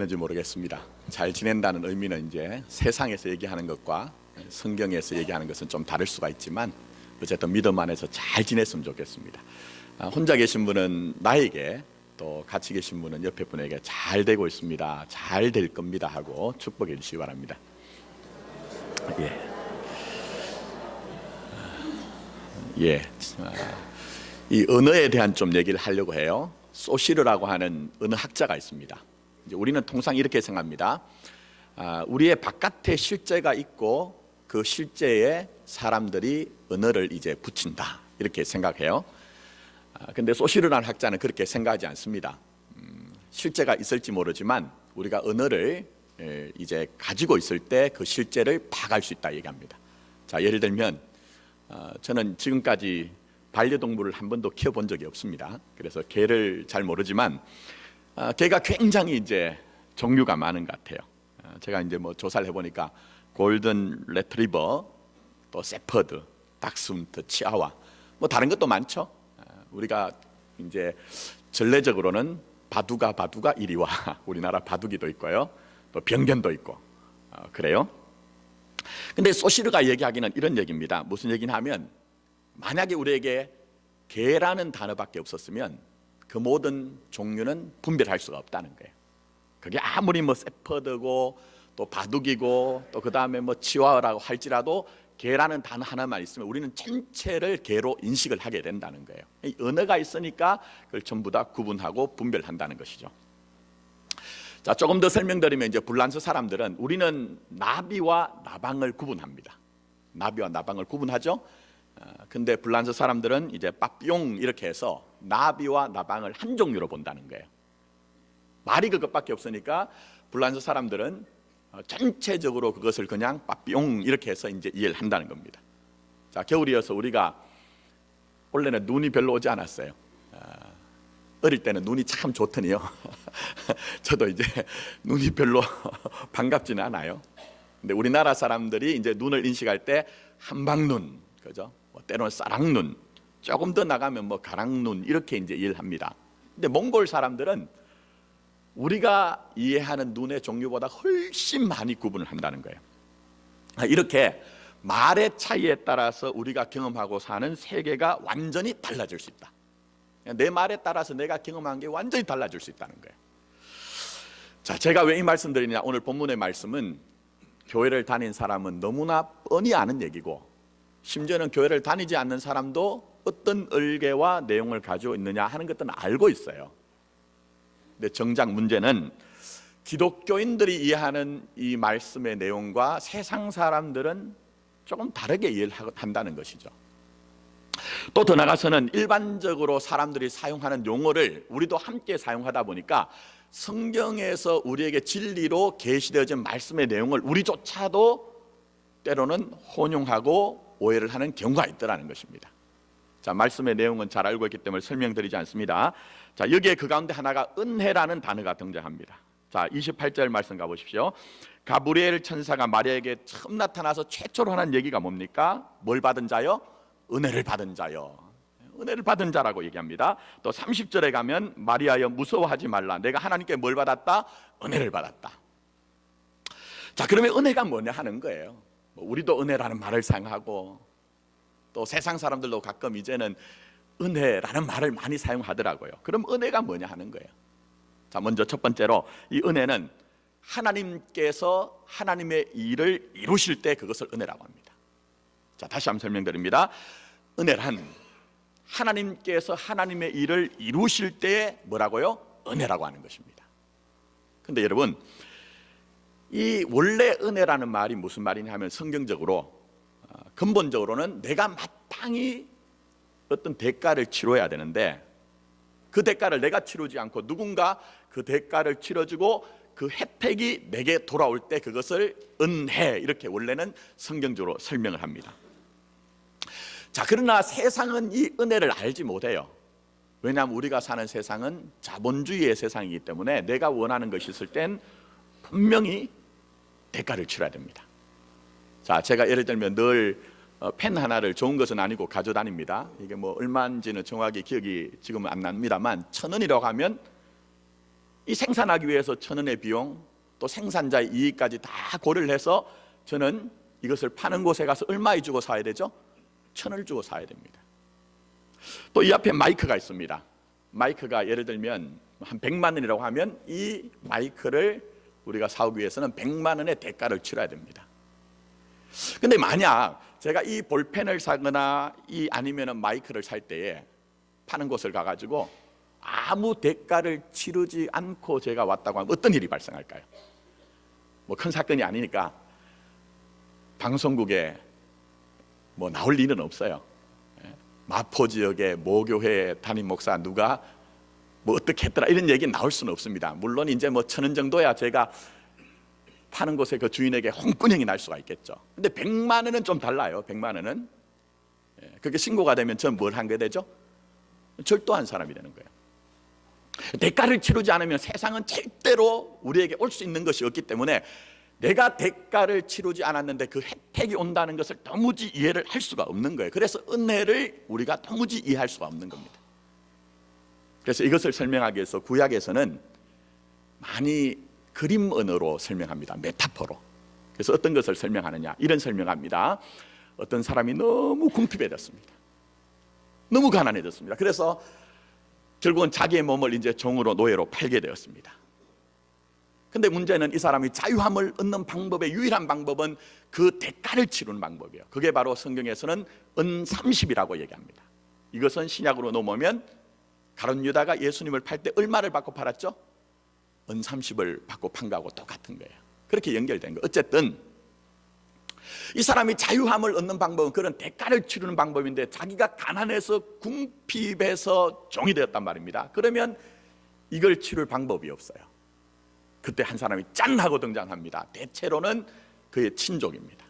지냈는지 모르겠습니다. 잘 지낸다는 의미는 이제 세상에서 얘기하는 것과 성경에서 얘기하는 것은 좀 다를 수가 있지만 어쨌든 믿음 안에서 잘 지냈으면 좋겠습니다. 혼자 계신 분은 나에게, 또 같이 계신 분은 옆에 분에게 잘 되고 있습니다, 잘 될 겁니다 하고 축복해 주시기 바랍니다. 이 언어에 대한 좀 얘기를 하려고 해요. 소시르라고 하는 언어 학자가 있습니다. 이제 우리는 통상 이렇게 생각합니다. 우리의 바깥에 실제가 있고 그 실제에 사람들이 언어를 이제 붙인다, 이렇게 생각해요. 근데 소시르라는 학자는 그렇게 생각하지 않습니다. 실제가 있을지 모르지만 우리가 언어를 이제 가지고 있을 때 그 실제를 파악할 수 있다 얘기합니다. 자, 예를 들면 저는 지금까지 반려동물을 한 번도 키워본 적이 없습니다. 그래서 개를 잘 모르지만 개가 굉장히 이제 종류가 많은 것 같아요. 제가 이제 뭐 조사를 해보니까 골든 레트리버, 또 세퍼드, 닥스훈트, 치아와, 뭐 다른 것도 많죠. 우리가 이제 전례적으로는 바두가 이리 와, 우리나라 바두기도 있고요, 또 병견도 있고 그래요. 근데 소시르가 얘기하기는 이런 얘기입니다. 무슨 얘기냐 하면, 만약에 우리에게 개라는 단어밖에 없었으면 그 모든 종류는 분별할 수가 없다는 거예요. 그게 아무리 뭐 세퍼드고 또 바둑이고 또 그 다음에 뭐 치와와라고 할지라도 개라는 단어 하나만 있으면 우리는 전체를 개로 인식을 하게 된다는 거예요. 이 언어가 있으니까 그걸 전부 다 구분하고 분별한다는 것이죠. 자, 조금 더 설명드리면, 이제 불란서 사람들은, 우리는 나비와 나방을 구분합니다. 나비와 나방을 구분하죠. 근데 불란서 사람들은 이제 빠삐용 이렇게 해서 나비와 나방을 한 종류로 본다는 거예요. 말이 그것밖에 없으니까 불란서 사람들은 전체적으로 그것을 그냥 빠삐용 이렇게 해서 이제 이해를 한다는 겁니다. 자, 겨울이어서 우리가 원래는 눈이 별로 오지 않았어요. 어릴 때는 눈이 참 좋더니요. 저도 이제 눈이 별로 반갑지는 않아요. 근데 우리나라 사람들이 이제 눈을 인식할 때 한방눈, 그죠? 뭐 때로는 싸랑눈, 조금 더 나가면 뭐 가랑눈, 이렇게 이제 이해를 합니다. 근데 몽골 사람들은 우리가 이해하는 눈의 종류보다 훨씬 많이 구분을 한다는 거예요. 이렇게 말의 차이에 따라서 우리가 경험하고 사는 세계가 완전히 달라질 수 있다. 내 말에 따라서 내가 경험한 게 완전히 달라질 수 있다는 거예요. 자, 제가 왜 이 말씀 드리냐, 오늘 본문의 말씀은 교회를 다닌 사람은 너무나 뻔히 아는 얘기고, 심지어는 교회를 다니지 않는 사람도 어떤 얼개와 내용을 가지고 있느냐 하는 것들은 알고 있어요. 근데 정작 문제는 기독교인들이 이해하는 이 말씀의 내용과 세상 사람들은 조금 다르게 이해를 한다는 것이죠. 또 더 나가서는 일반적으로 사람들이 사용하는 용어를 우리도 함께 사용하다 보니까 성경에서 우리에게 진리로 계시되어진 말씀의 내용을 우리조차도 때로는 혼용하고 오해를 하는 경우가 있더라는 것입니다. 자, 말씀의 내용은 잘 알고 있기 때문에 설명드리지 않습니다. 자, 여기에 그 가운데 하나가 은혜라는 단어가 등장합니다. 자, 28절 말씀 가보십시오. 가브리엘 천사가 마리아에게 처음 나타나서 최초로 하는 얘기가 뭡니까? 뭘 받은 자요? 은혜를 받은 자요. 은혜를 받은 자라고 얘기합니다. 또 30절에 가면, 마리아여 무서워하지 말라, 내가 하나님께 뭘 받았다? 은혜를 받았다. 자, 그러면 은혜가 뭐냐 하는 거예요. 우리도 은혜라는 말을 사용하고, 또 세상 사람들도 가끔 이제는 은혜라는 말을 많이 사용하더라고요. 그럼 은혜가 뭐냐 하는 거예요. 자, 먼저 첫 번째로, 이 은혜는 하나님께서 하나님의 일을 이루실 때 그것을 은혜라고 합니다. 자, 다시 한번 설명드립니다. 은혜란 하나님께서 하나님의 일을 이루실 때 뭐라고요? 은혜라고 하는 것입니다. 근데 여러분, 이 원래 은혜라는 말이 무슨 말이냐 하면, 성경적으로 근본적으로는 내가 마땅히 어떤 대가를 치러야 되는데, 그 대가를 내가 치르지 않고 누군가 그 대가를 치러주고 그 혜택이 내게 돌아올 때 그것을 은혜, 이렇게 원래는 성경적으로 설명을 합니다. 자, 그러나 세상은 이 은혜를 알지 못해요. 왜냐하면 우리가 사는 세상은 자본주의의 세상이기 때문에 내가 원하는 것이 있을 땐 분명히 대가를 치러야 됩니다. 자, 제가 예를 들면 늘 펜 하나를, 좋은 것은 아니고 가져다닙니다. 이게 뭐 얼마인지는 정확히 기억이 지금은 안 납니다만 1,000원이라고 하면 이 생산하기 위해서 1,000원의 비용, 또 생산자의 이익까지 다 고려를 해서 저는 이것을 파는 곳에 가서 얼마에 주고 사야 되죠? 1,000원을 주고 사야 됩니다. 또 이 앞에 마이크가 있습니다. 마이크가 예를 들면 한 100만 원이라고 하면 이 마이크를 우리가 사오기 위해서는 100만 원의 대가를 치러야 됩니다. 근데 만약 제가 이 볼펜을 사거나 아니면은 마이크를 살 때에 파는 곳을 가가지고 아무 대가를 치르지 않고 제가 왔다고 하면 어떤 일이 발생할까요? 뭐 큰 사건이 아니니까 방송국에 뭐 나올 일은 없어요. 마포 지역의 모교회 담임 목사 누가 뭐 어떻게 했더라 이런 얘기 나올 수는 없습니다. 물론 이제 뭐 1,000원 정도야 제가 파는 곳에 그 주인에게 홍군형이 날 수가 있겠죠. 근데 100만 원은 좀 달라요. 100만 원은 그게 신고가 되면 전 뭘 한 게 되죠? 절도한 사람이 되는 거예요. 대가를 치르지 않으면 세상은 절대로 우리에게 올 수 있는 것이 없기 때문에 내가 대가를 치르지 않았는데 그 혜택이 온다는 것을 도무지 이해를 할 수가 없는 거예요. 그래서 은혜를 우리가 도무지 이해할 수가 없는 겁니다. 그래서 이것을 설명하기 위해서 구약에서는 많이 그림 언어로 설명합니다. 메타포로. 그래서 어떤 것을 설명하느냐, 이런 설명합니다. 어떤 사람이 너무 궁핍해졌습니다. 너무 가난해졌습니다. 그래서 결국은 자기의 몸을 이제 종으로 노예로 팔게 되었습니다. 근데 문제는 이 사람이 자유함을 얻는 방법의 유일한 방법은 그 대가를 치르는 방법이에요. 그게 바로 성경에서는 은30이라고 얘기합니다. 이것은 신약으로 넘어오면 가룟 유다가 예수님을 팔 때 얼마를 받고 팔았죠? 은30을 받고 판 거하고 똑같은 거예요. 그렇게 연결된 거예요. 어쨌든 이 사람이 자유함을 얻는 방법은 그런 대가를 치르는 방법인데 자기가 가난해서 궁핍해서 종이 되었단 말입니다. 그러면 이걸 치를 방법이 없어요. 그때 한 사람이 짠 하고 등장합니다. 대체로는 그의 친족입니다.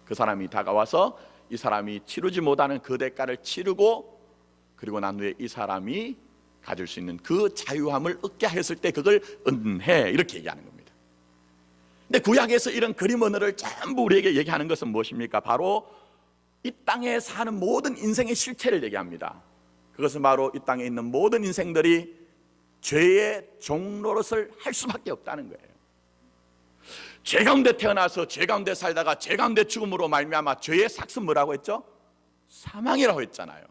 그 사람이 다가와서 이 사람이 치르지 못하는 그 대가를 치르고 그리고 난 후에 이 사람이 가질 수 있는 그 자유함을 얻게 했을 때 그걸 은혜 이렇게 얘기하는 겁니다. 근데 구약에서 이런 그림 언어를 전부 우리에게 얘기하는 것은 무엇입니까? 바로 이 땅에 사는 모든 인생의 실체를 얘기합니다. 그것은 바로 이 땅에 있는 모든 인생들이 죄의 종노릇을 할 수밖에 없다는 거예요. 죄 가운데 태어나서 죄 가운데 살다가 죄 가운데 죽음으로 말미암아 죄의 삭은 뭐라고 했죠? 사망이라고 했잖아요.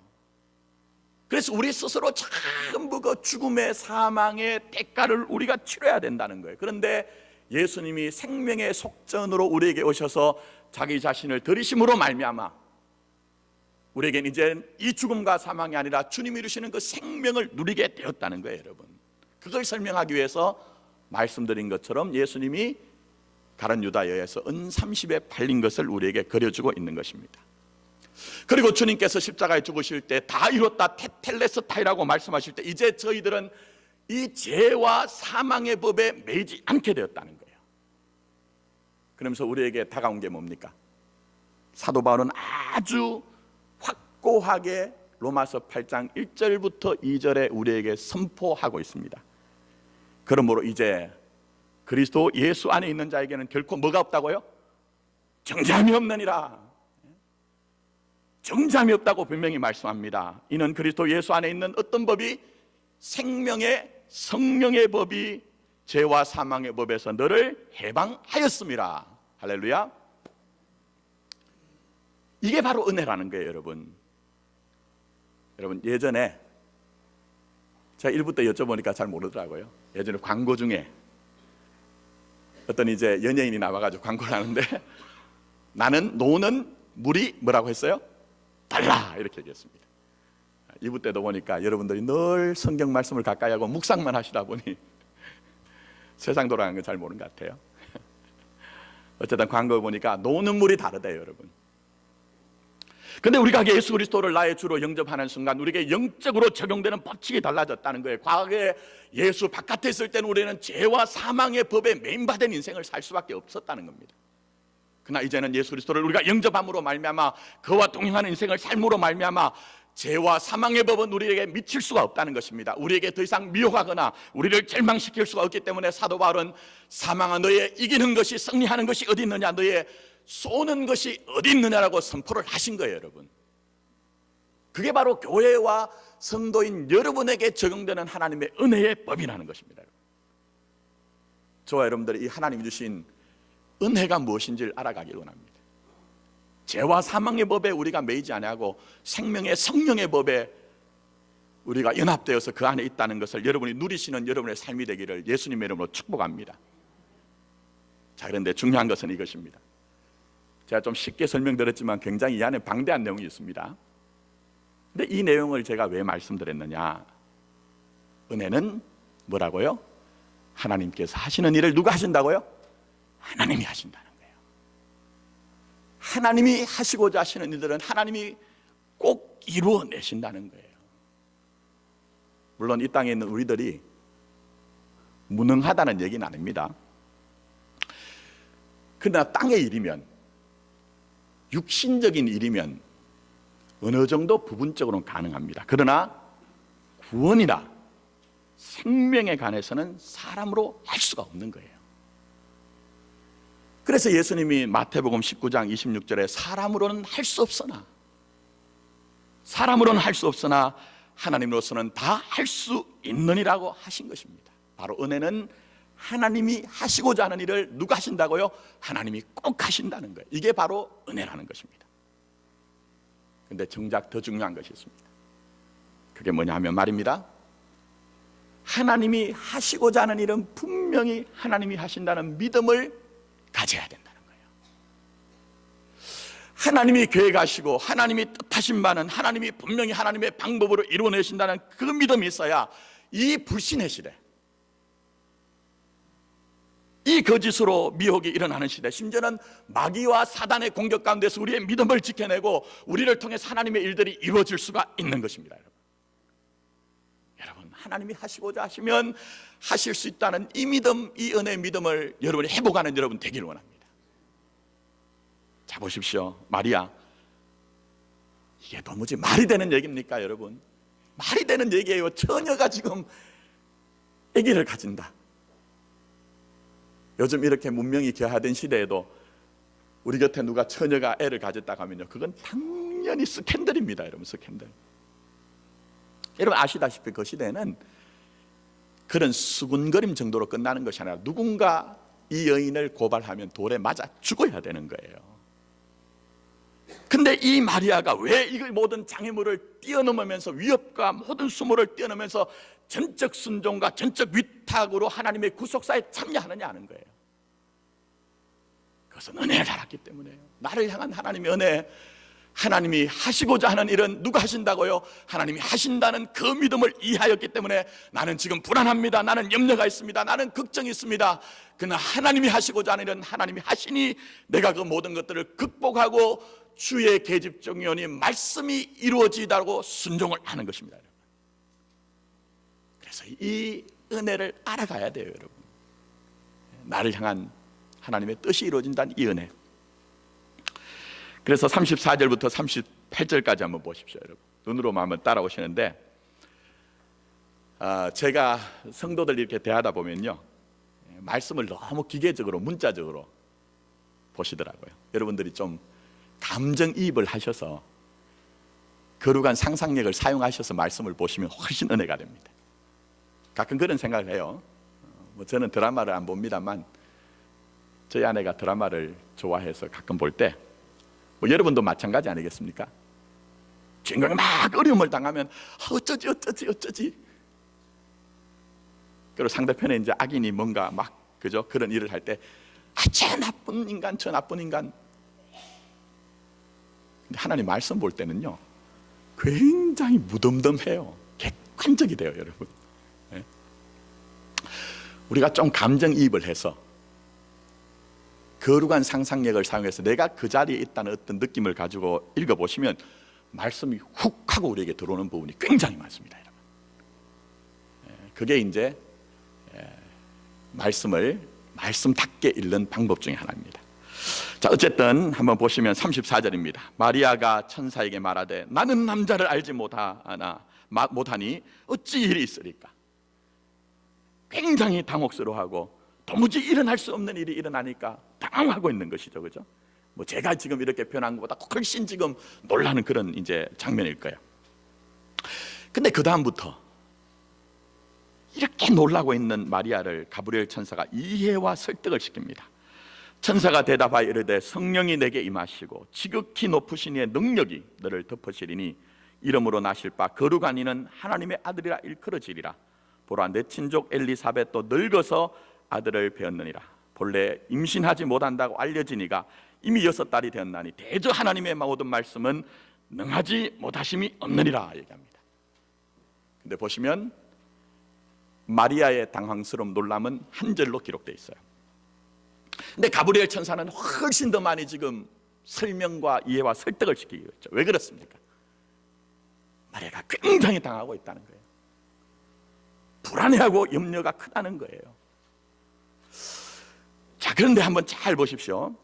그래서 우리 스스로 전부 그 죽음의 사망의 대가를 우리가 치러야 된다는 거예요. 그런데 예수님이 생명의 속전으로 우리에게 오셔서 자기 자신을 들이심으로 말미암아 우리에겐 이제 이 죽음과 사망이 아니라 주님이 이루시는 그 생명을 누리게 되었다는 거예요, 여러분. 그걸 설명하기 위해서 말씀드린 것처럼 예수님이 가룟 유다여에서 은30에 팔린 것을 우리에게 그려주고 있는 것입니다. 그리고 주님께서 십자가에 죽으실 때 다 이뤘다 테텔레스타이라고 말씀하실 때 이제 저희들은 이 죄와 사망의 법에 매이지 않게 되었다는 거예요. 그러면서 우리에게 다가온 게 뭡니까? 사도 바울은 아주 확고하게 로마서 8장 1절부터 2절에 우리에게 선포하고 있습니다. 그러므로 이제 그리스도 예수 안에 있는 자에게는 결코 뭐가 없다고요? 정죄함이 없느니라. 정죄함이 없다고 분명히 말씀합니다. 이는 그리스도 예수 안에 있는 어떤 법이 생명의 성령의 법이 죄와 사망의 법에서 너를 해방하였습니다. 할렐루야. 이게 바로 은혜라는 거예요, 여러분. 여러분 예전에 제가 1부 때 여쭤보니까 잘 모르더라고요. 예전에 광고 중에 어떤 이제 연예인이 나와가지고 광고를 하는데 나는 노는 물이 뭐라고 했어요? 달라 이렇게 얘기했습니다. 2부 때도 보니까 여러분들이 늘 성경 말씀을 가까이 하고 묵상만 하시다 보니 세상 돌아가는 건 잘 모르는 것 같아요. 어쨌든 광고 보니까 노는 물이 다르대요, 여러분. 근데 우리가 예수 그리스도를 나의 주로 영접하는 순간 우리에게 영적으로 적용되는 법칙이 달라졌다는 거예요. 과거에 예수 바깥에 있을 때는 우리는 죄와 사망의 법에 매인받은 인생을 살 수밖에 없었다는 겁니다. 그러나 이제는 예수 그리스도를 우리가 영접함으로 말미암아 그와 동행하는 인생을 삶으로 말미암아 죄와 사망의 법은 우리에게 미칠 수가 없다는 것입니다. 우리에게 더 이상 미혹하거나 우리를 절망시킬 수가 없기 때문에 사도 바울은 사망아 너의 이기는 것이 승리하는 것이 어디 있느냐, 너의 쏘는 것이 어디 있느냐라고 선포를 하신 거예요, 여러분. 그게 바로 교회와 성도인 여러분에게 적용되는 하나님의 은혜의 법이라는 것입니다. 저와 여러분들이 이 하나님이 주신 은혜가 무엇인지를 알아가길 원합니다. 죄와 사망의 법에 우리가 매이지 아니하고 생명의 성령의 법에 우리가 연합되어서 그 안에 있다는 것을 여러분이 누리시는 여러분의 삶이 되기를 예수님의 이름으로 축복합니다. 자, 그런데 중요한 것은 이것입니다. 제가 좀 쉽게 설명드렸지만 굉장히 이 안에 방대한 내용이 있습니다. 근데 이 내용을 제가 왜 말씀드렸느냐? 은혜는 뭐라고요? 하나님께서 하시는 일을 누가 하신다고요? 하나님이 하신다는 거예요. 하나님이 하시고자 하시는 일들은 하나님이 꼭 이루어내신다는 거예요. 물론 이 땅에 있는 우리들이 무능하다는 얘기는 아닙니다. 그러나 땅의 일이면, 육신적인 일이면 어느 정도 부분적으로는 가능합니다. 그러나 구원이나 생명에 관해서는 사람으로 할 수가 없는 거예요. 그래서 예수님이 마태복음 19장 26절에 사람으로는 할 수 없으나 하나님으로서는 다 할 수 있느니라고 하신 것입니다. 바로 은혜는 하나님이 하시고자 하는 일을 누가 하신다고요? 하나님이 꼭 하신다는 거예요. 이게 바로 은혜라는 것입니다. 그런데 정작 더 중요한 것이 있습니다. 그게 뭐냐 하면 말입니다, 하나님이 하시고자 하는 일은 분명히 하나님이 하신다는 믿음을 가져야 된다는 거예요. 하나님이 계획하시고 하나님이 뜻하신 바는 하나님이 분명히 하나님의 방법으로 이루어내신다는 그 믿음이 있어야 이 불신의 시대, 이 거짓으로 미혹이 일어나는 시대, 심지어는 마귀와 사단의 공격 가운데서 우리의 믿음을 지켜내고 우리를 통해서 하나님의 일들이 이루어질 수가 있는 것입니다. 여러분, 하나님이 하시고자 하시면 하실 수 있다는 이 믿음, 이 은혜의 믿음을 여러분이 회복하는 여러분 되기를 원합니다. 자, 보십시오. 마리아, 이게 도무지 말이 되는 얘기입니까, 여러분? 말이 되는 얘기예요. 처녀가 지금 아기를 가진다. 요즘 이렇게 문명이 개화된 시대에도 우리 곁에 누가 처녀가 애를 가졌다고 하면요, 그건 당연히 스캔들입니다. 여러분, 스캔들. 여러분 아시다시피 그 시대에는 그런 수군거림 정도로 끝나는 것이 아니라 누군가 이 여인을 고발하면 돌에 맞아 죽어야 되는 거예요. 근데 이 마리아가 왜 이 모든 장애물을 뛰어넘으면서, 위협과 모든 수모를 뛰어넘으면서 전적 순종과 전적 위탁으로 하나님의 구속사에 참여하느냐 하는 거예요. 그것은 은혜를 알았기 때문에요. 나를 향한 하나님의 은혜, 하나님이 하시고자 하는 일은 누가 하신다고요? 하나님이 하신다는 그 믿음을 이해하였기 때문에 나는 지금 불안합니다. 나는 염려가 있습니다. 나는 걱정이 있습니다. 그러나 하나님이 하시고자 하는 일은 하나님이 하시니 내가 그 모든 것들을 극복하고 주의 계집종이오니 말씀이 이루어지다고 순종을 하는 것입니다. 그래서 이 은혜를 알아가야 돼요, 여러분. 나를 향한 하나님의 뜻이 이루어진다는 이 은혜. 그래서 34절부터 38절까지 한번 보십시오, 여러분. 눈으로만 한번 따라오시는데, 제가 성도들 이렇게 대하다 보면요, 말씀을 너무 기계적으로, 문자적으로 보시더라고요. 여러분들이 좀 감정이입을 하셔서 거룩한 상상력을 사용하셔서 말씀을 보시면 훨씬 은혜가 됩니다. 가끔 그런 생각을 해요. 저는 드라마를 안 봅니다만 저희 아내가 드라마를 좋아해서 가끔 볼 때, 여러분도 마찬가지 아니겠습니까? 주인공이 막 어려움을 당하면 어쩌지 그리고 상대편에 이제 악인이 뭔가 막 그죠? 그런 일을 할 때 저 나쁜 인간, 저 나쁜 인간. 근데 하나님 말씀 볼 때는요, 굉장히 무덤덤해요. 객관적이 돼요, 여러분. 네? 우리가 좀 감정이입을 해서 거룩한 상상력을 사용해서 내가 그 자리에 있다는 어떤 느낌을 가지고 읽어보시면 말씀이 훅 하고 우리에게 들어오는 부분이 굉장히 많습니다, 여러분. 그게 이제 말씀답게 읽는 방법 중에 하나입니다. 자, 어쨌든 한번 보시면 34절입니다. 마리아가 천사에게 말하되 나는 남자를 알지 못하니 어찌 일이 있으리까? 굉장히 당혹스러워하고 도무지 일어날 수 없는 일이 일어나니까 당황하고 있는 것이죠, 그죠? 제가 지금 이렇게 표현한 것보다 훨씬 지금 놀라는 그런 이제 장면일 거예요. 근데 그 다음부터 이렇게 놀라고 있는 마리아를 가브리엘 천사가 이해와 설득을 시킵니다. 천사가 대답하여 이르되 성령이 내게 임하시고 지극히 높으신 이의 능력이 너를 덮으시리니 이름으로 나실 바 거룩한 이는 하나님의 아들이라 일컬어지리라. 보라 내 친족 엘리사벳도 늙어서 아들을 배었느니라. 본래 임신하지 못한다고 알려지니가 이미 6달이 되었나니 대저 하나님의 모든 말씀은 능하지 못하심이 없느니라 얘기합니다. 근데 보시면 마리아의 당황스러움 놀람은 한 절로 기록되어 있어요. 근데 가브리엘 천사는 훨씬 더 많이 지금 설명과 이해와 설득을 시키고 있죠. 왜 그렇습니까? 마리아가 굉장히 당하고 있다는 거예요. 불안해하고 염려가 크다는 거예요. 자, 그런데 한번 잘 보십시오.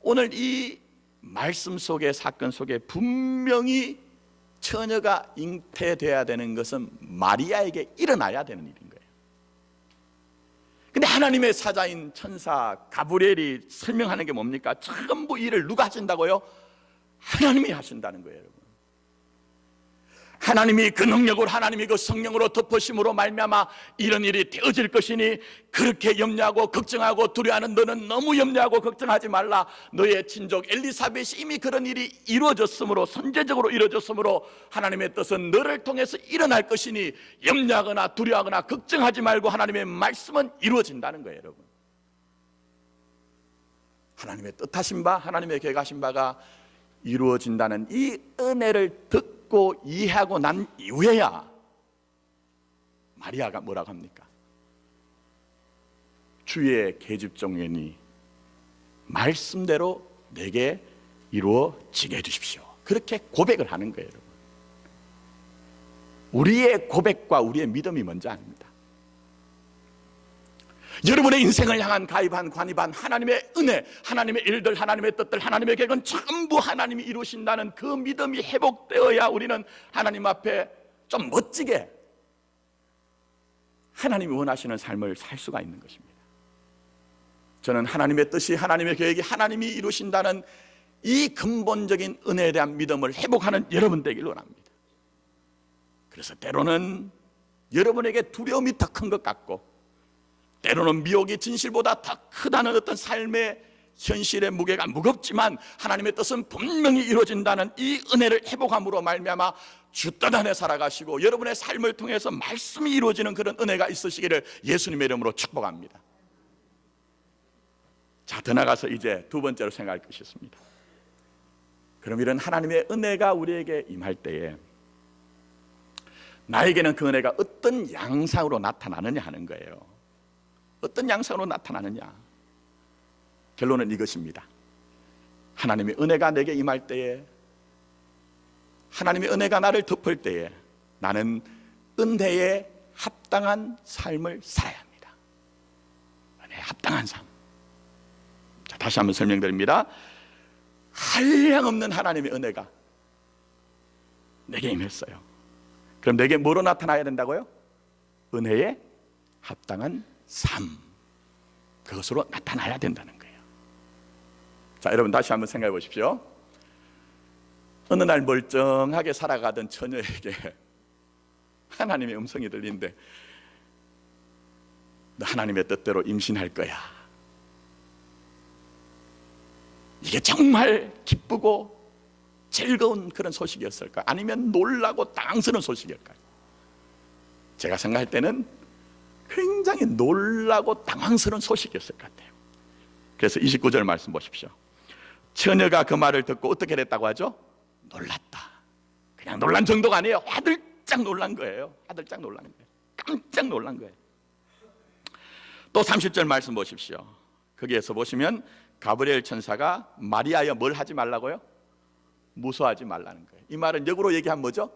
오늘 이 말씀 속의 사건 속에 분명히 처녀가 잉태돼야 되는 것은 마리아에게 일어나야 되는 일인 거예요. 근데 하나님의 사자인 천사 가브리엘이 설명하는 게 뭡니까? 전부 일을 누가 하신다고요? 하나님이 하신다는 거예요, 여러분. 하나님이 그 능력으로, 하나님이 그 성령으로 덮으심으로 말미암아 이런 일이 되어질 것이니 그렇게 염려하고 걱정하고 두려워하는 너는 너무 염려하고 걱정하지 말라. 너의 친족 엘리사벳이 이미 그런 일이 이루어졌으므로, 선제적으로 이루어졌으므로 하나님의 뜻은 너를 통해서 일어날 것이니 염려하거나 두려워하거나 걱정하지 말고 하나님의 말씀은 이루어진다는 거예요, 여러분. 하나님의 뜻하신 바, 하나님의 계획하신 바가 이루어진다는 이 은혜를 듣고 이해하고 난 이후에야 마리아가 뭐라고 합니까? 주의 계집종이니 말씀대로 내게 이루어지게 해주십시오. 그렇게 고백을 하는 거예요, 여러분. 우리의 고백과 우리의 믿음이 먼저 아닙니다. 여러분의 인생을 향한 가입한 관입한 하나님의 은혜, 하나님의 일들, 하나님의 뜻들, 하나님의 계획은 전부 하나님이 이루신다는 그 믿음이 회복되어야 우리는 하나님 앞에 좀 멋지게 하나님이 원하시는 삶을 살 수가 있는 것입니다. 저는 하나님의 뜻이, 하나님의 계획이 하나님이 이루신다는 이 근본적인 은혜에 대한 믿음을 회복하는 여러분 되길 원합니다. 그래서 때로는 여러분에게 두려움이 더 큰 것 같고, 때로는 미혹이 진실보다 더 크다는 어떤 삶의 현실의 무게가 무겁지만 하나님의 뜻은 분명히 이루어진다는 이 은혜를 회복함으로 말미암아 주 뜻 안에 살아가시고 여러분의 삶을 통해서 말씀이 이루어지는 그런 은혜가 있으시기를 예수님의 이름으로 축복합니다. 자, 더 나가서 이제 두 번째로 생각할 것이 있습니다. 그럼 이런 하나님의 은혜가 우리에게 임할 때에 나에게는 그 은혜가 어떤 양상으로 나타나느냐 하는 거예요. 어떤 양상으로 나타나느냐? 결론은 이것입니다. 하나님의 은혜가 내게 임할 때에, 하나님의 은혜가 나를 덮을 때에 나는 은혜에 합당한 삶을 살아야 합니다. 은혜에 합당한 삶. 자, 다시 한번 설명드립니다. 한량없는 하나님의 은혜가 내게 임했어요. 그럼 내게 뭐로 나타나야 된다고요? 은혜에 합당한 삶, 그것으로 나타나야 된다는 거예요. 자, 여러분 다시 한번 생각해 보십시오. 어느 날 멀쩡하게 살아가던 처녀에게 하나님의 음성이 들리는데 너 하나님의 뜻대로 임신할 거야. 이게 정말 기쁘고 즐거운 그런 소식이었을까? 아니면 놀라고 당황스러운 소식일까요? 제가 생각할 때는 굉장히 놀라고 당황스러운 소식이었을 것 같아요. 그래서 29절 말씀 보십시오. 처녀가 그 말을 듣고 어떻게 됐다고 하죠? 놀랐다. 그냥 놀란 정도가 아니에요. 화들짝 놀란 거예요. 화들짝 놀란 거예요. 깜짝 놀란 거예요. 또 30절 말씀 보십시오. 거기에서 보시면 가브리엘 천사가 마리아여 뭘 하지 말라고요? 무서워하지 말라는 거예요. 이 말은 역으로 얘기하면 뭐죠?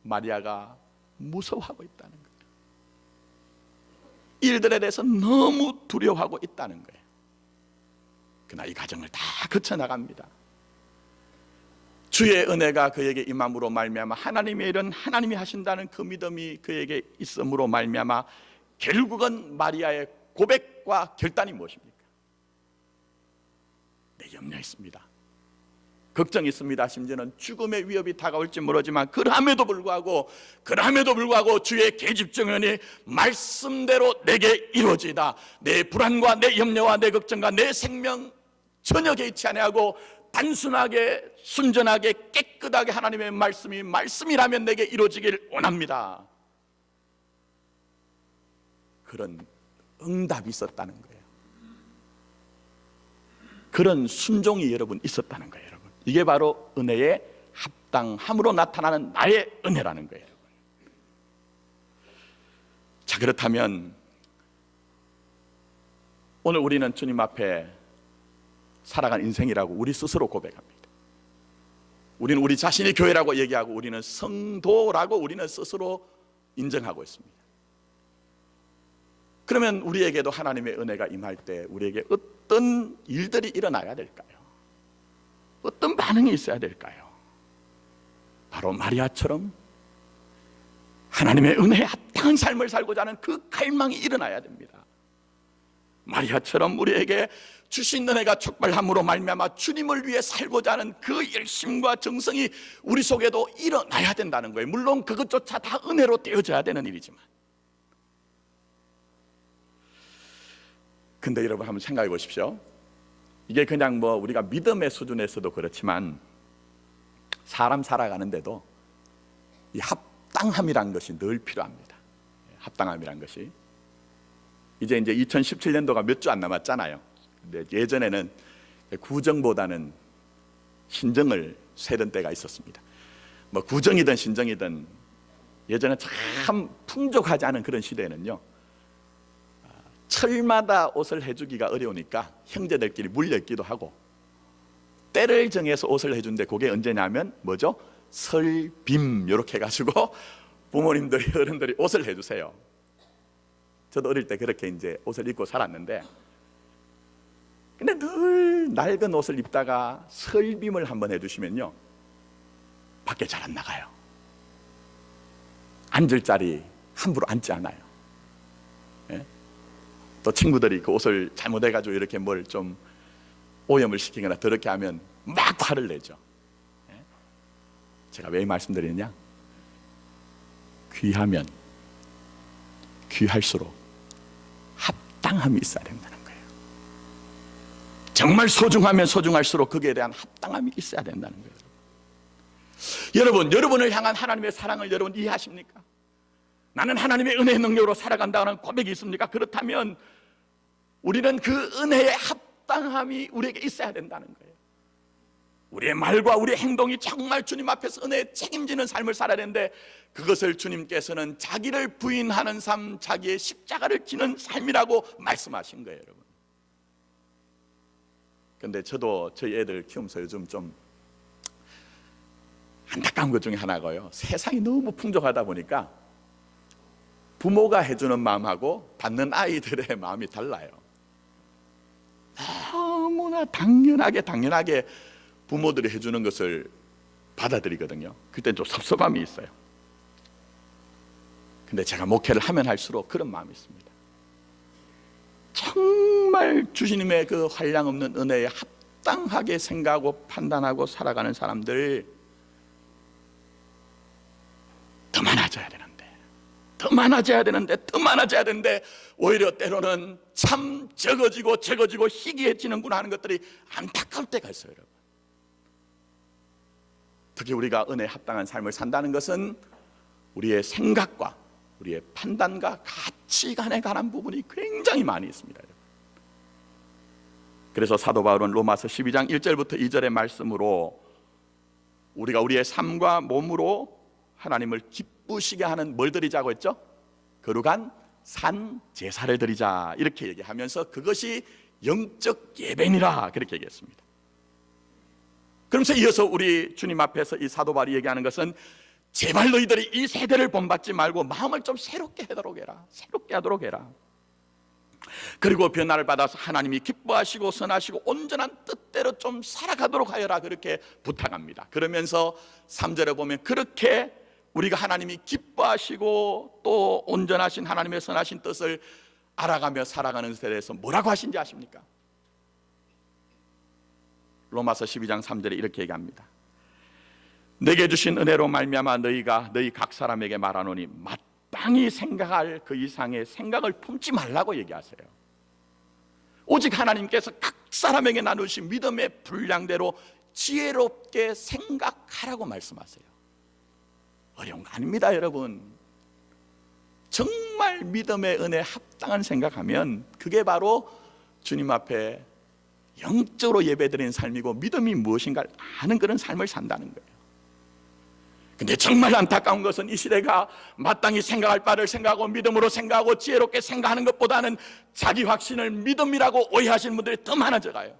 마리아가 무서워하고 있다는 거예요. 일들에 대해서 너무 두려워하고 있다는 거예요. 그러나 이 과정을 다 거쳐나갑니다. 주의 은혜가 그에게 임함으로 말미암아 하나님의 일은 하나님이 하신다는 그 믿음이 그에게 있음으로 말미암아 결국은 마리아의 고백과 결단이 무엇입니까? 내 염려했습니다. 걱정이 있습니다. 심지어는 죽음의 위협이 다가올지 모르지만 그럼에도 불구하고 주의 계집정연이 말씀대로 내게 이루어지이다. 내 불안과 내 염려와 내 걱정과 내 생명 전혀 개의치 아니하고 단순하게 순전하게 깨끗하게 하나님의 말씀이 말씀이라면 내게 이루어지길 원합니다. 그런 응답이 있었다는 거예요. 그런 순종이 여러분 있었다는 거예요. 여러분, 이게 바로 은혜의 합당함으로 나타나는 나의 은혜라는 거예요. 자, 그렇다면 오늘 우리는 주님 앞에 살아간 인생이라고 우리 스스로 고백합니다. 우리는 우리 자신이 교회라고 얘기하고 우리는 성도라고 우리는 스스로 인정하고 있습니다. 그러면 우리에게도 하나님의 은혜가 임할 때 우리에게 어떤 일들이 일어나야 될까요? 어떤 반응이 있어야 될까요? 바로 마리아처럼 하나님의 은혜에 합당한 삶을 살고자 하는 그 갈망이 일어나야 됩니다. 마리아처럼 우리에게 주신 은혜가 촉발함으로 말미암아 주님을 위해 살고자 하는 그 열심과 정성이 우리 속에도 일어나야 된다는 거예요. 물론 그것조차 다 은혜로 되어져야 되는 일이지만, 근데 여러분 한번 생각해 보십시오. 이게 그냥 뭐 우리가 믿음의 수준에서도 그렇지만 사람 살아가는데도 이 합당함이란 것이 늘 필요합니다. 합당함이란 것이 이제 2017년도가 몇 주 안 남았잖아요. 근데 예전에는 구정보다는 신정을 세던 때가 있었습니다. 뭐 구정이든 신정이든 예전에 참 풍족하지 않은 그런 시대에는요, 철마다 옷을 해주기가 어려우니까 형제들끼리 물려있기도 하고, 때를 정해서 옷을 해준데 그게 언제냐면 뭐죠? 설빔 이렇게 해가지고 부모님들이 어른들이 옷을 해주세요. 저도 어릴 때 그렇게 이제 옷을 입고 살았는데, 근데 늘 낡은 옷을 입다가 설빔을 한번 해주시면요, 밖에 잘 안 나가요. 앉을 자리 함부로 앉지 않아요. 예? 또 친구들이 그 옷을 잘못해가지고 이렇게 뭘 좀 오염을 시키거나 더럽게 하면 막 화를 내죠. 예? 제가 왜 말씀드리느냐? 귀하면 귀할수록 합당함이 있어야 된다는 거예요. 정말 소중하면 소중할수록 거기에 대한 합당함이 있어야 된다는 거예요. 여러분을 향한 하나님의 사랑을 여러분 이해하십니까? 나는 하나님의 은혜의 능력으로 살아간다는 고백이 있습니까? 그렇다면 우리는 그 은혜의 합당함이 우리에게 있어야 된다는 거예요. 우리의 말과 우리의 행동이 정말 주님 앞에서 은혜에 책임지는 삶을 살아야 되는데, 그것을 주님께서는 자기를 부인하는 삶, 자기의 십자가를 지는 삶이라고 말씀하신 거예요. 여러분, 근데 저도 저희 애들 키우면서 요즘 좀 안타까운 것 중에 하나가요, 세상이 너무 풍족하다 보니까 부모가 해주는 마음하고 받는 아이들의 마음이 달라요. 너무나 당연하게 부모들이 해주는 것을 받아들이거든요. 그때는 좀 섭섭함이 있어요. 근데 제가 목회를 하면 할수록 그런 마음이 있습니다. 정말 주님의 그 한량 없는 은혜에 합당하게 생각하고 판단하고 살아가는 사람들 더 많아져야 되는데 오히려 때로는 참 적어지고 희귀해지는구나 하는 것들이 안타까울 때가 있어요. 여러분, 특히 우리가 은혜에 합당한 삶을 산다는 것은 우리의 생각과 우리의 판단과 가치관에 관한 부분이 굉장히 많이 있습니다. 여러분, 그래서 사도 바울은 로마서 12장 1절부터 2절의 말씀으로 우리가 우리의 삶과 몸으로 하나님을 기쁘시게 하는 뭘 드리자고 했죠? 거룩한 산 제사를 드리자, 이렇게 얘기하면서 그것이 영적 예배니라, 그렇게 얘기했습니다. 그러면서 이어서 우리 주님 앞에서 이 사도 바울이 얘기하는 것은 제발 너희들이 이 세대를 본받지 말고 마음을 좀 새롭게 하도록 해라. 그리고 변화를 받아서 하나님이 기뻐하시고 선하시고 온전한 뜻대로 좀 살아가도록 하여라, 그렇게 부탁합니다. 그러면서 3절에 보면 그렇게 우리가 하나님이 기뻐하시고 또 온전하신 하나님의 선하신 뜻을 알아가며 살아가는 것에 대해서 뭐라고 하신지 아십니까? 로마서 12장 3절에 이렇게 얘기합니다. 내게 주신 은혜로 말미암아 너희가 너희 각 사람에게 말하노니 마땅히 생각할 그 이상의 생각을 품지 말라고 얘기하세요. 오직 하나님께서 각 사람에게 나누신 믿음의 분량대로 지혜롭게 생각하라고 말씀하세요. 어려운 거 아닙니다, 여러분. 정말 믿음의 은혜에 합당한 생각하면 그게 바로 주님 앞에 영적으로 예배드리는 삶이고 믿음이 무엇인가를 아는 그런 삶을 산다는 거예요. 근데 정말 안타까운 것은 이 시대가 마땅히 생각할 바를 생각하고 믿음으로 생각하고 지혜롭게 생각하는 것보다는 자기 확신을 믿음이라고 오해하시는 분들이 더 많아져가요.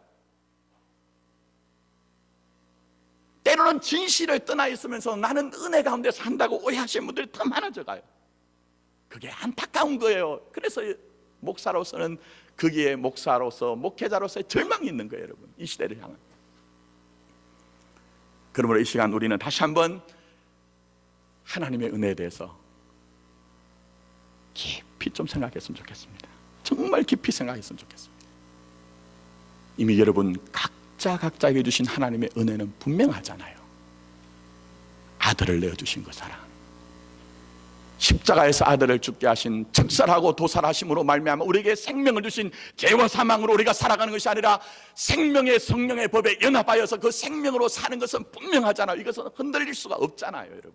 때로는 진실을 떠나 있으면서 나는 은혜 가운데 산다고 오해하시는 분들이 더 많아져가요. 그게 안타까운 거예요. 그래서 목사로서는 거기에 목사로서 목회자로서의 절망이 있는 거예요, 여러분. 이 시대를 향한. 그러므로 이 시간 우리는 다시 한번 하나님의 은혜에 대해서 깊이 좀 생각했으면 좋겠습니다. 정말 깊이 생각했으면 좋겠습니다. 이미 여러분 각자에게 주신 하나님의 은혜는 분명하잖아요. 아들을 내어주신 그 사랑, 십자가에서 아들을 죽게 하신 척살하고 도살하심으로 말미암아 우리에게 생명을 주신 죄와 사망으로 우리가 살아가는 것이 아니라 생명의 성령의 법에 연합하여서 그 생명으로 사는 것은 분명하잖아요. 이것은 흔들릴 수가 없잖아요, 여러분.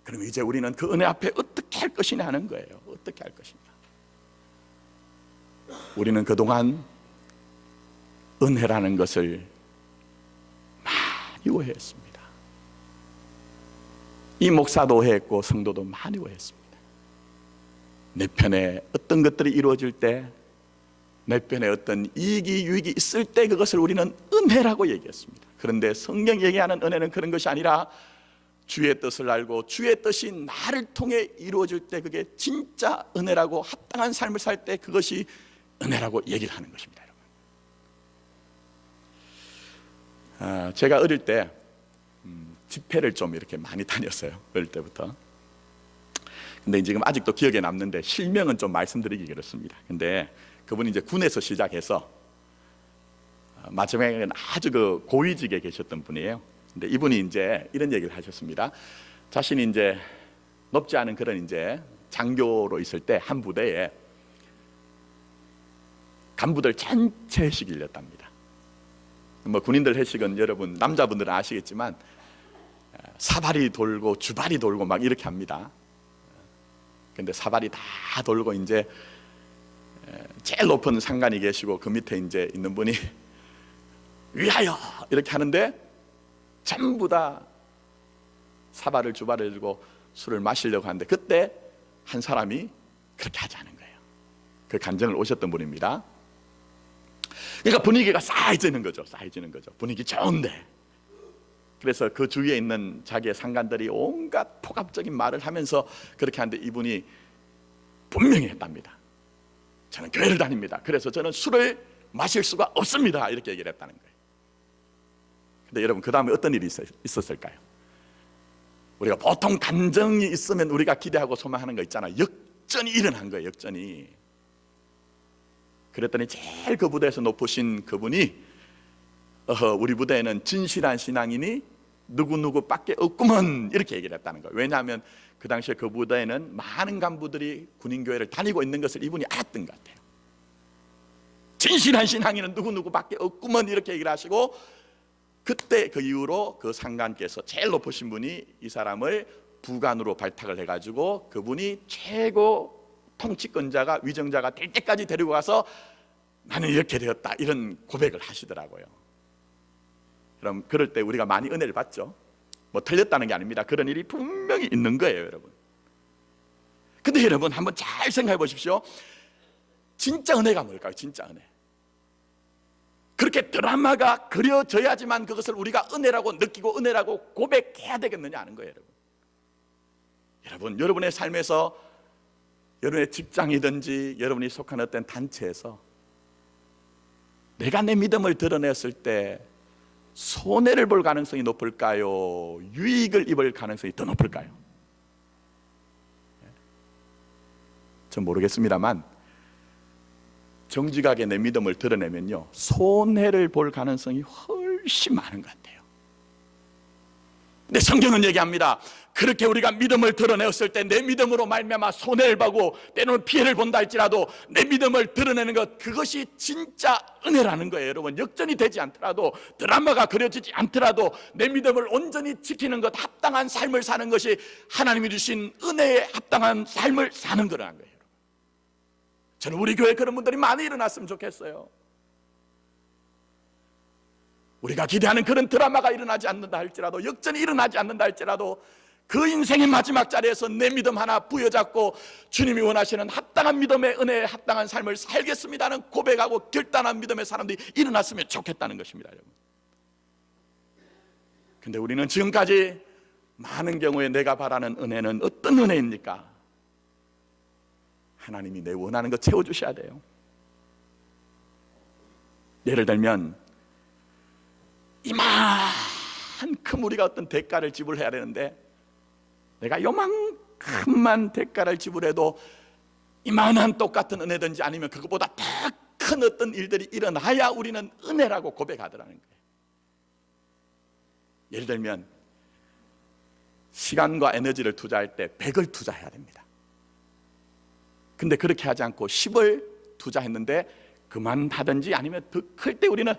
그럼 이제 우리는 그 은혜 앞에 어떻게 할 것이냐 하는 거예요. 어떻게 할 것이냐. 우리는 그동안 은혜라는 것을 많이 오해했습니다. 이 목사도 오해했고 성도도 많이 오해했습니다. 내 편에 어떤 것들이 이루어질 때, 내 편에 어떤 이익이 유익이 있을 때 그것을 우리는 은혜라고 얘기했습니다. 그런데 성경이 얘기하는 은혜는 그런 것이 아니라 주의 뜻을 알고 주의 뜻이 나를 통해 이루어질 때 그게 진짜 은혜라고, 합당한 삶을 살 때 그것이 은혜라고 얘기를 하는 것입니다, 여러분. 제가 어릴 때 집회를 좀 이렇게 많이 다녔어요, 어릴 때부터. 근데 지금 아직도 기억에 남는데 실명은 좀 말씀드리기 그렇습니다. 근데 그분이 이제 군에서 시작해서 마지막에는 아주 그 고위직에 계셨던 분이에요. 근데 이분이 이제 이런 얘기를 하셨습니다. 자신이 이제 높지 않은 그런 이제 장교로 있을 때 한 부대에 간부들 전체 회식이 열렸답니다. 뭐 군인들 회식은 여러분 남자분들은 아시겠지만 사발이 돌고 주발이 돌고 막 이렇게 합니다. 근데 사발이 다 돌고 이제 제일 높은 상관이 계시고 그 밑에 이제 있는 분이 위하여 이렇게 하는데 전부 다 사발을 주발을 들고 술을 마시려고 하는데 그때 한 사람이 그렇게 하지 않은 거예요. 그 간증을 오셨던 분입니다. 그러니까 분위기가 쌓여지는 거죠. 분위기 좋은데. 그래서 그 주위에 있는 자기의 상관들이 온갖 폭압적인 말을 하면서 그렇게 하는데 이분이 분명히 했답니다. 저는 교회를 다닙니다. 그래서 저는 술을 마실 수가 없습니다. 이렇게 얘기를 했다는 거예요. 근데 여러분 그 다음에 어떤 일이 있었을까요? 우리가 보통 감정이 있으면 우리가 기대하고 소망하는 거 있잖아요. 역전이 일어난 거예요. 역전이. 그랬더니 제일 그 부대에서 높으신 그분이 우리 부대에는 진실한 신앙인이 누구누구밖에 없구먼 이렇게 얘기를 했다는 거예요. 왜냐하면 그 당시에 그 부대에는 많은 간부들이 군인교회를 다니고 있는 것을 이분이 알았던 것 같아요. 진실한 신앙인은 누구누구밖에 없구먼 이렇게 얘기를 하시고, 그때 그 이후로 그 상관께서 제일 높으신 분이 이 사람을 부관으로 발탁을 해가지고 그분이 최고 통치권자가 위정자가 될 때까지 데리고 가서 나는 이렇게 되었다 이런 고백을 하시더라고요. 그럼 그럴 때 우리가 많이 은혜를 받죠. 뭐 틀렸다는 게 아닙니다. 그런 일이 분명히 있는 거예요, 여러분. 근데 여러분 한번 잘 생각해 보십시오. 진짜 은혜가 뭘까요? 진짜 은혜. 그렇게 드라마가 그려져야지만 그것을 우리가 은혜라고 느끼고 은혜라고 고백해야 되겠느냐 하는 거예요, 여러분. 여러분의 삶에서, 여러분의 직장이든지 여러분이 속한 어떤 단체에서 내가 내 믿음을 드러냈을 때 손해를 볼 가능성이 높을까요? 유익을 입을 가능성이 더 높을까요? 전 모르겠습니다만 정직하게 내 믿음을 드러내면요, 손해를 볼 가능성이 훨씬 많은 것 같아요. 근데 성경은 얘기합니다. 그렇게 우리가 믿음을 드러내었을 때 내 믿음으로 말미암아 손해를 보고 때로는 피해를 본다 할지라도 내 믿음을 드러내는 것, 그것이 진짜 은혜라는 거예요. 여러분, 역전이 되지 않더라도, 드라마가 그려지지 않더라도 내 믿음을 온전히 지키는 것, 합당한 삶을 사는 것이 하나님이 주신 은혜에 합당한 삶을 사는 거라는 거예요. 저는 우리 교회에 그런 분들이 많이 일어났으면 좋겠어요. 우리가 기대하는 그런 드라마가 일어나지 않는다 할지라도, 역전이 일어나지 않는다 할지라도, 그 인생의 마지막 자리에서 내 믿음 하나 부여잡고 주님이 원하시는 합당한 믿음의 은혜에 합당한 삶을 살겠습니다는 고백하고 결단한 믿음의 사람들이 일어났으면 좋겠다는 것입니다, 여러분. 근데 우리는 지금까지 많은 경우에 내가 바라는 은혜는 어떤 은혜입니까? 하나님이 내 원하는 거 채워주셔야 돼요. 예를 들면 이만큼 우리가 어떤 대가를 지불해야 되는데, 내가 요만큼만 대가를 지불해도 이만한 똑같은 은혜든지 아니면 그것보다 더 큰 어떤 일들이 일어나야 우리는 은혜라고 고백하더라는 거예요. 예를 들면 시간과 에너지를 투자할 때 100을 투자해야 됩니다. 근데 그렇게 하지 않고 10을 투자했는데 그만하든지 아니면 더 클 때 우리는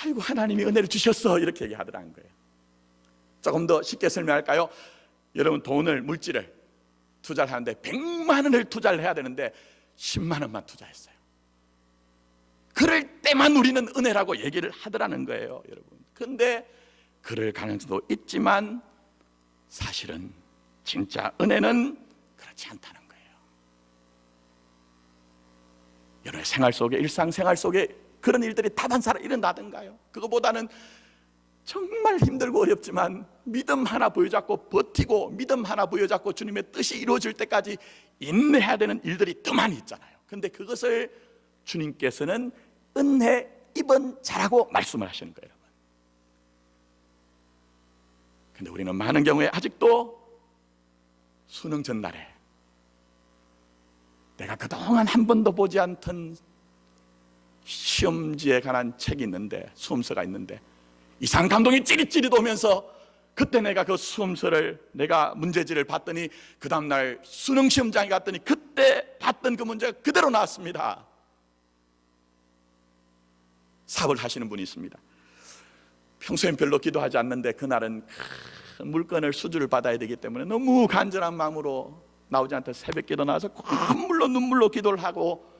아이고 하나님이 은혜를 주셨어 이렇게 얘기하더라는 거예요. 조금 더 쉽게 설명할까요? 여러분, 돈을, 물질을 투자를 하는데 100만 원을 투자를 해야 되는데 10만 원만 투자했어요. 그럴 때만 우리는 은혜라고 얘기를 하더라는 거예요, 여러분. 그런데 그럴 가능성도 있지만 사실은 진짜 은혜는 그렇지 않다는 거예요. 여러분의 생활 속에, 일상생활 속에 그런 일들이 다반사로 일어나던가요? 그거보다는 정말 힘들고 어렵지만 믿음 하나 부여잡고 버티고, 믿음 하나 부여잡고 주님의 뜻이 이루어질 때까지 인내해야 되는 일들이 더 많이 있잖아요. 그런데 그것을 주님께서는 은혜 입은 자라고 말씀을 하시는 거예요, 여러분. 그런데 우리는 많은 경우에 아직도 수능 전날에 내가 그동안 한 번도 보지 않던 시험지에 관한 책이 있는데, 수험서가 있는데 이상 감동이 찌릿찌릿 오면서 그때 내가 그 수험서를, 내가 문제지를 봤더니 그 다음날 수능 시험장에 갔더니 그때 봤던 그 문제가 그대로 나왔습니다. 사업을 하시는 분이 있습니다. 평소엔 별로 기도하지 않는데 그날은 큰 물건을 수주를 받아야 되기 때문에 너무 간절한 마음으로 나오지 않던 새벽기도 나와서 눈물로 기도를 하고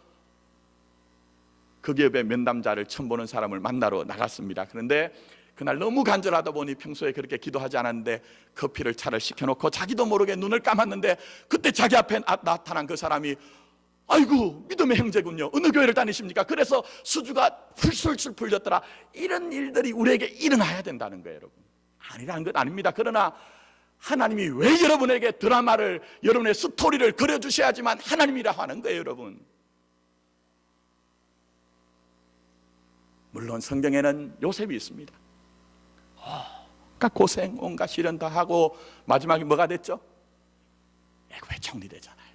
그 기업의 면담자를 처음 보는 사람을 만나러 나갔습니다. 그런데 그날 너무 간절하다 보니 평소에 그렇게 기도하지 않았는데 커피를, 차를 시켜놓고 자기도 모르게 눈을 감았는데 그때 자기 앞에 나타난 그 사람이 아이고 믿음의 형제군요. 어느 교회를 다니십니까? 그래서 수주가 풀술술 풀렸더라. 이런 일들이 우리에게 일어나야 된다는 거예요, 여러분. 아니라는 건 아닙니다. 그러나 하나님이 왜 여러분에게 드라마를, 여러분의 스토리를 그려주셔야지만 하나님이라고 하는 거예요, 여러분. 물론 성경에는 요셉이 있습니다. 온갖 고생, 온갖 시련 다 하고 마지막에 뭐가 됐죠? 애굽의 총리 되잖아요.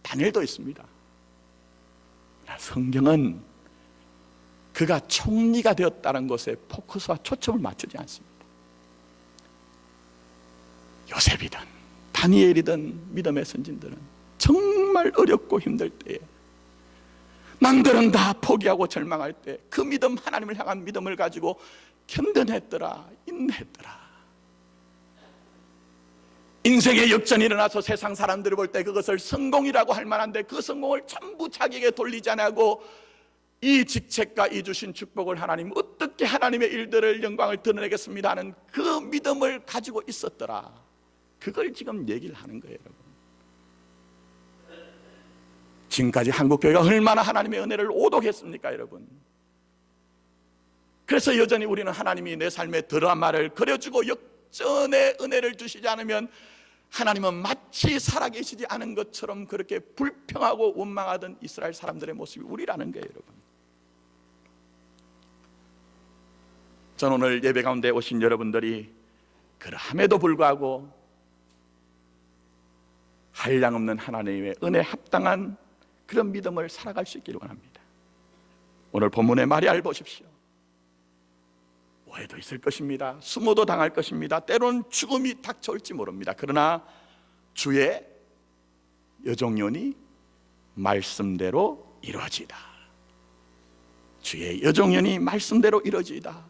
다니엘도 있습니다. 성경은 그가 총리가 되었다는 것에 포커스와 초점을 맞추지 않습니다. 요셉이든 다니엘이든 믿음의 선진들은 정말 어렵고 힘들 때에, 남들은 다 포기하고 절망할 때 그 믿음, 하나님을 향한 믿음을 가지고 견뎌냈더라, 인내했더라. 인생의 역전이 일어나서 세상 사람들이 볼 때 그것을 성공이라고 할 만한데 그 성공을 전부 자기에게 돌리지 않고 이 직책과 이 주신 축복을 하나님 어떻게 하나님의 일들을, 영광을 드러내겠습니다 하는 그 믿음을 가지고 있었더라. 그걸 지금 얘기를 하는 거예요, 여러분. 지금까지 한국교회가 얼마나 하나님의 은혜를 오독했습니까, 여러분. 그래서 여전히 우리는 하나님이 내 삶의 드라마를 그려주고 역전의 은혜를 주시지 않으면 하나님은 마치 살아계시지 않은 것처럼 그렇게 불평하고 원망하던 이스라엘 사람들의 모습이 우리라는 거예요, 여러분. 저는 오늘 예배 가운데 오신 여러분들이 그러함에도 불구하고 한량없는 하나님의 은혜 합당한 그런 믿음을 살아갈 수 있기를 원합니다. 오늘 본문의 마리아를 보십시오. 오해도 있을 것입니다. 수모도 당할 것입니다. 때로는 죽음이 닥쳐올지 모릅니다. 그러나 주의 여종연이 말씀대로 이루어지다. 주의 여종연이 말씀대로 이루어지다.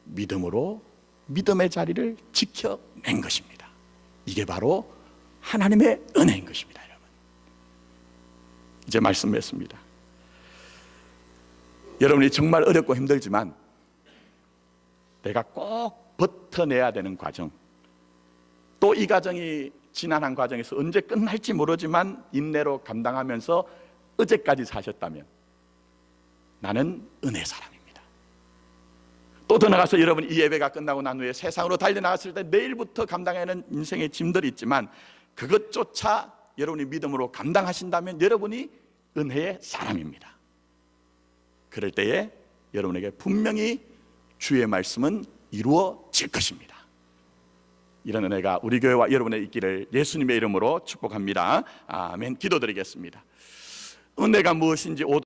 믿음으로 믿음의 자리를 지켜낸 것입니다. 이게 바로 하나님의 은혜인 것입니다. 여러분, 이제 말씀 맺습니다. 여러분이 정말 어렵고 힘들지만 내가 꼭 버텨내야 되는 과정, 또 이 과정이 지난한 과정에서 언제 끝날지 모르지만 인내로 감당하면서 어제까지 사셨다면 나는 은혜 사람입니다. 또 더 나가서 여러분, 이 예배가 끝나고 난 후에 세상으로 달려나갔을 때 내일부터 감당해야 하는 인생의 짐들이 있지만 그것조차 여러분이 믿음으로 감당하신다면 여러분이 은혜의 사람입니다. 그럴 때에 여러분에게 분명히 주의 말씀은 이루어질 것입니다. 이런 은혜가 우리 교회와 여러분의 있기를 예수님의 이름으로 축복합니다. 아멘. 기도드리겠습니다. 은혜가 무엇인지